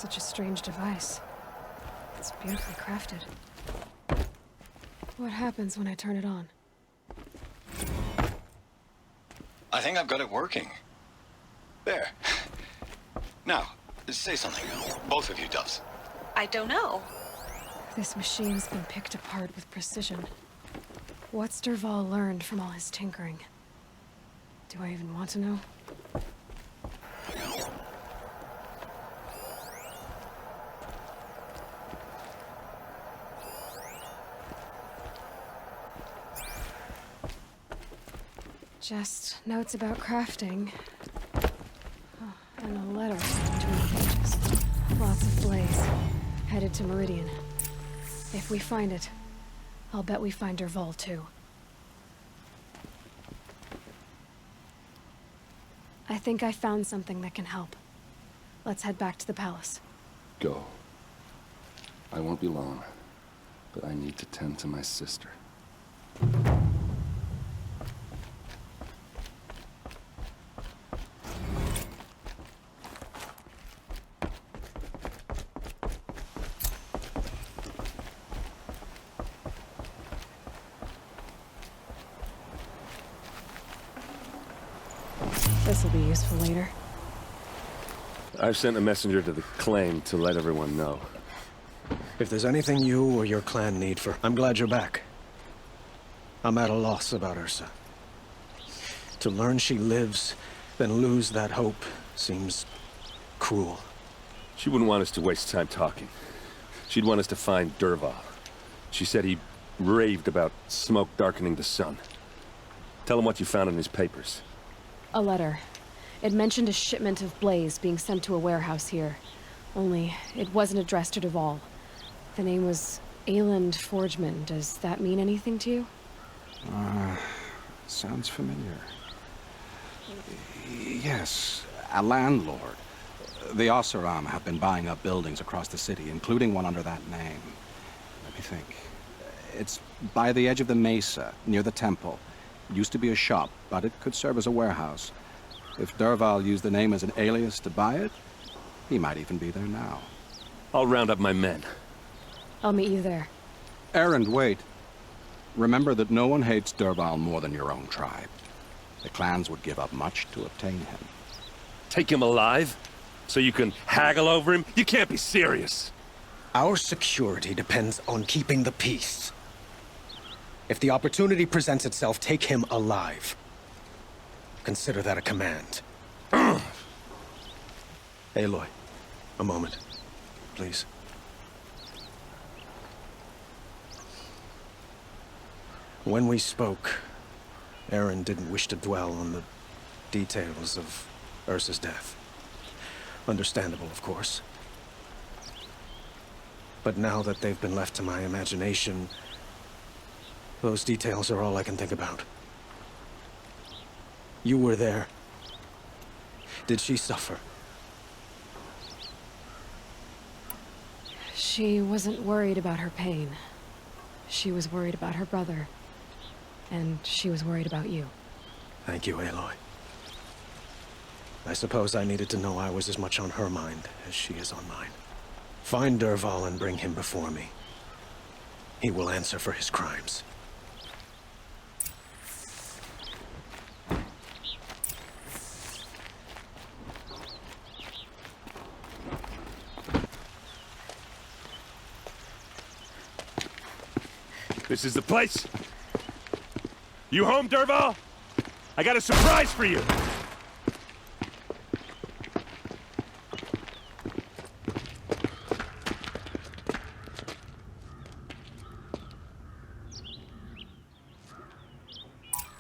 Such a strange device. It's beautifully crafted. What happens when I turn it on? I think I've got it working. There. Now, say something. Both of you, Doves. I don't know. This machine's been picked apart with precision. What's Dervahl learned from all his tinkering? Do I even want to know? Just notes about crafting. Oh, and a letter between pages. Lots of blaze. Headed to Meridian. If we find it, I'll bet we find Dervahl too. I think I found something that can help. Let's head back to the palace. Go. I won't be long, but I need to tend to my sister. This'll be useful later. I've sent a messenger to the claim to let everyone know. If there's anything you or your clan need for, I'm glad you're back. I'm at a loss about Ursa. To learn she lives, then lose that hope, seems cruel. She wouldn't want us to waste time talking. She'd want us to find Dervahl. She said he raved about smoke darkening the sun. Tell him what you found in his papers. A letter. It mentioned a shipment of blaze being sent to a warehouse here. Only, it wasn't addressed to Dervahl. The name was Ayland Forgeman. Does that mean anything to you? Sounds familiar. Yes, a landlord. The Oseram have been buying up buildings across the city, including one under that name. Let me think. It's by the edge of the mesa, near the temple. Used to be a shop, but it could serve as a warehouse. If Dervahl used the name as an alias to buy it, he might even be there now. I'll round up my men. I'll meet you there. Erend, wait. Remember that no one hates Dervahl more than your own tribe. The clans would give up much to obtain him. Take him alive? So you can haggle over him? You can't be serious. Our security depends on keeping the peace. If the opportunity presents itself, take him alive. Consider that a command. Aloy, a moment, please. When we spoke, Erend didn't wish to dwell on the details of Ursa's death. Understandable, of course. But now that they've been left to my imagination, those details are all I can think about. You were there. Did she suffer? She wasn't worried about her pain. She was worried about her brother. And she was worried about you. Thank you, Aloy. I suppose I needed to know I was as much on her mind as she is on mine. Find Dervahl and bring him before me. He will answer for his crimes. This is the place. You home, Dervahl? I got a surprise for you.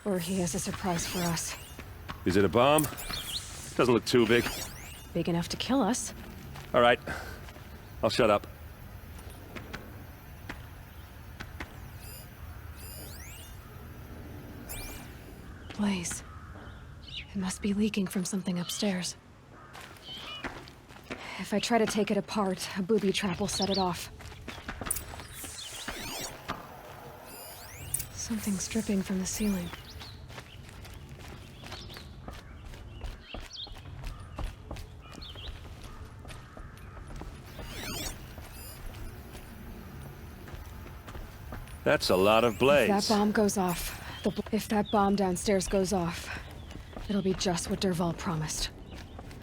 Or he has a surprise for us. Is it a bomb? Doesn't look too big. Big enough to kill us. All right. I'll shut up. Blaze. It must be leaking from something upstairs. If I try to take it apart, a booby trap will set it off. Something's dripping from the ceiling. That's a lot of blades. If that bomb goes off, if that bomb downstairs goes off, it'll be just what Dervahl promised.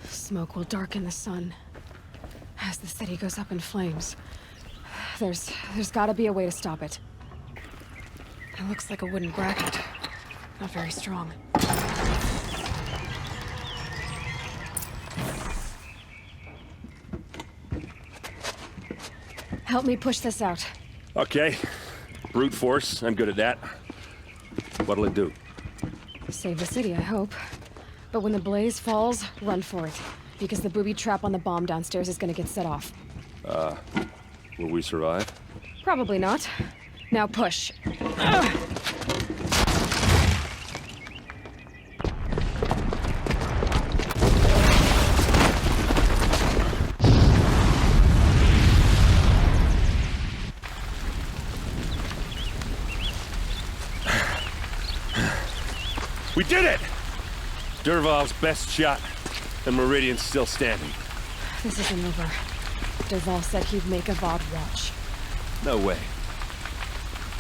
Smoke will darken the sun as the city goes up in flames. There's gotta be a way to stop it. It looks like a wooden bracket. Not very strong. Help me push this out. Okay. Brute force, I'm good at that. What'll it do? Save the city, I hope. But when the blaze falls, run for it. Because the booby trap on the bomb downstairs is gonna get set off. Will we survive? Probably not. Now push. We did it! Dervahl's best shot, and Meridian's still standing. This isn't over. Dervahl said he'd make Avad watch. No way.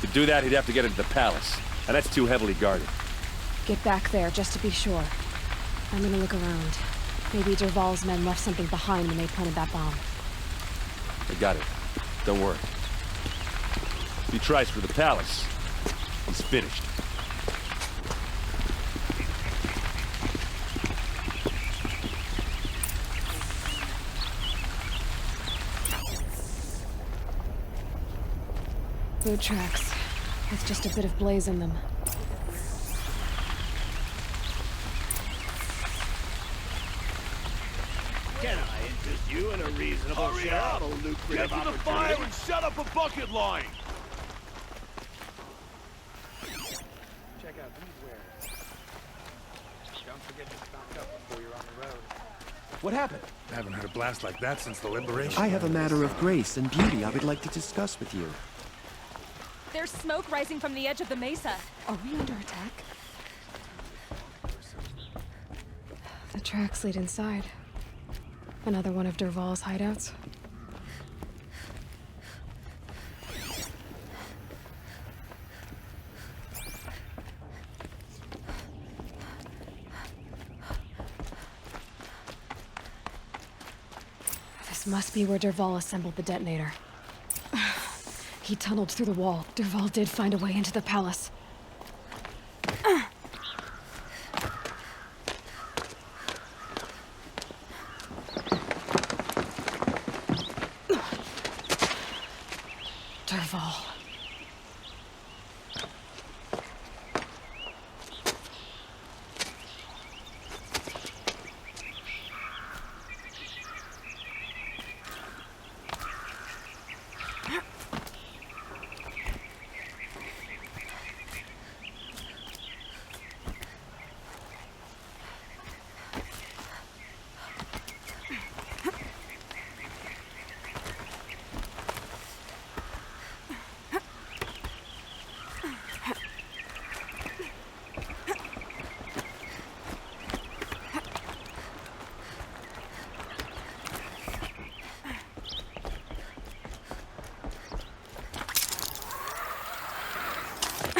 To do that, he'd have to get into the palace, and that's too heavily guarded. Get back there, just to be sure. I'm gonna look around. Maybe Dervahl's men left something behind when they planted that bomb. I got it. Don't worry. If he tries for the palace, he's finished. Boot tracks. With just a bit of blaze in them. Can I interest you in a reasonable share of a lucrative Get to the opportunity? fire and set up a bucket line! Check out these wares. Don't forget to stock up before you're on the road. What happened? I haven't had a blast like that since the liberation. I have a matter of grace and beauty I would like to discuss with you. There's smoke rising from the edge of the mesa. Are we under attack? The tracks lead inside. Another one of Dervahl's hideouts. This must be where Dervahl assembled the detonator. He tunneled through the wall. Dervahl did find a way into the palace. Dervahl.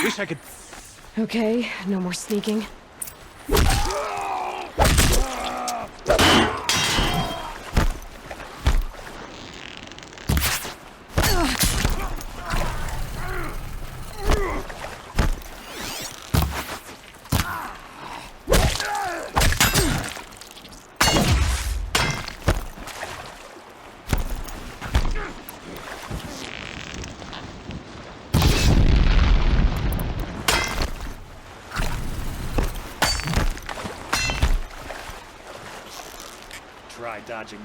Wish I could... Okay, no more sneaking. Try dodging.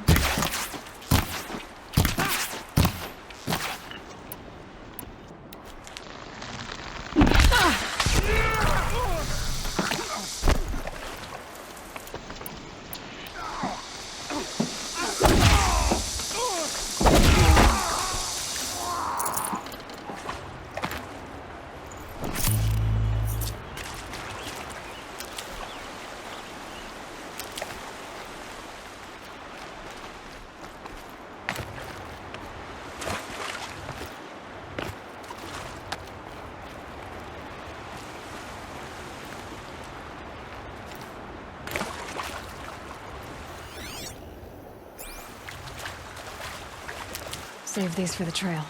save these for the trail.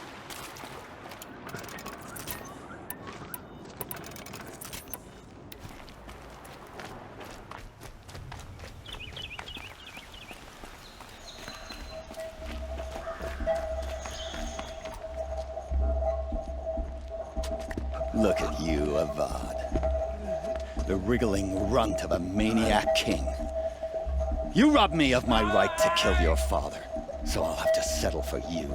Look at you, Avad. The wriggling runt of a maniac king. You robbed me of my right to kill your father, so I'll have to settle for you.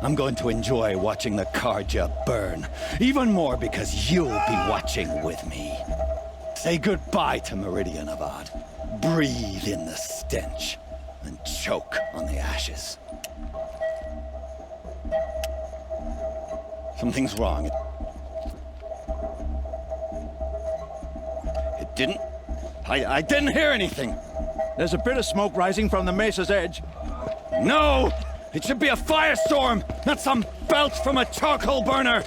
I'm going to enjoy watching the Carja burn, even more because you'll be watching with me. Say goodbye to Meridian, Avad. Breathe in the stench, and choke on the ashes. Something's wrong. It didn't... I didn't hear anything. There's a bit of smoke rising from the mesa's edge. No! It should be a firestorm, not some belch from a charcoal burner!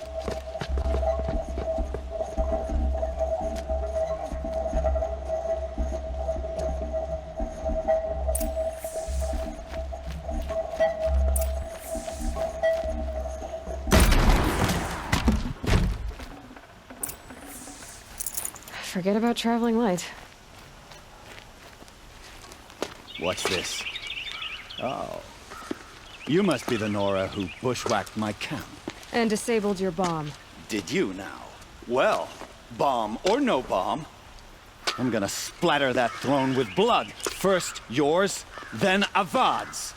Forget about traveling light. What's this? Oh. You must be the Nora who bushwhacked my camp. And disabled your bomb. Did you now? Well, bomb or no bomb, I'm gonna splatter that throne with blood. First yours, then Avad's.